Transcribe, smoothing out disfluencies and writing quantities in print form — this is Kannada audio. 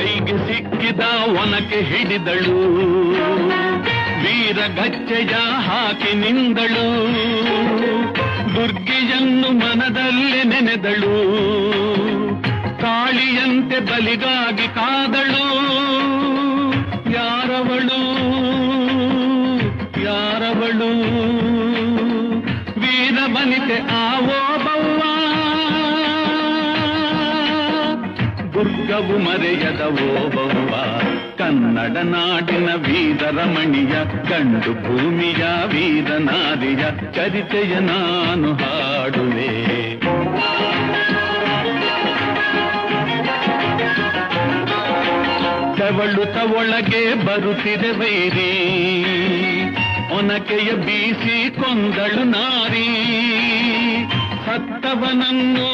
ಕೈಗೆ ಸಿಕ್ಕಿದ ಒನಕೆ ಹಿಡಿದಳು, ವೀರಗಚ್ಚೆಯ ಹಾಕಿ ನಿಂದಳು, ದುರ್ಗಿಯನ್ನು ಮನದಲ್ಲಿ ನೆನೆದಳು, ಕಾಳಿಯಂತೆ ಬಲಿಗಾಗಿ ಕಾದಳು. ಯಾರವಳು ಯಾರವಳು ವೀರವನಿತೆ ಆವೋಬವ್ವ, ದುರ್ಗವು ಮರೆಯದ ಓಬವ್ವ. ಕನ್ನಡ ನಾಡಿನ ವೀರರಮಣಿಯ, ಗಂಡು ಭೂಮಿಯ ವೀರನಾರಿಯ ಚರಿತೆಯ ನಾನು ಹಾಡುವೆ. ತೆವಳುತ ಒಳಗೆ ಬರುತ್ತಿದೆ ವೈರಿ, ಒನಕೆಯ ಬೀಸಿ ಕೊಂದಳು ನಾರಿ, ಸತ್ತವನನ್ನು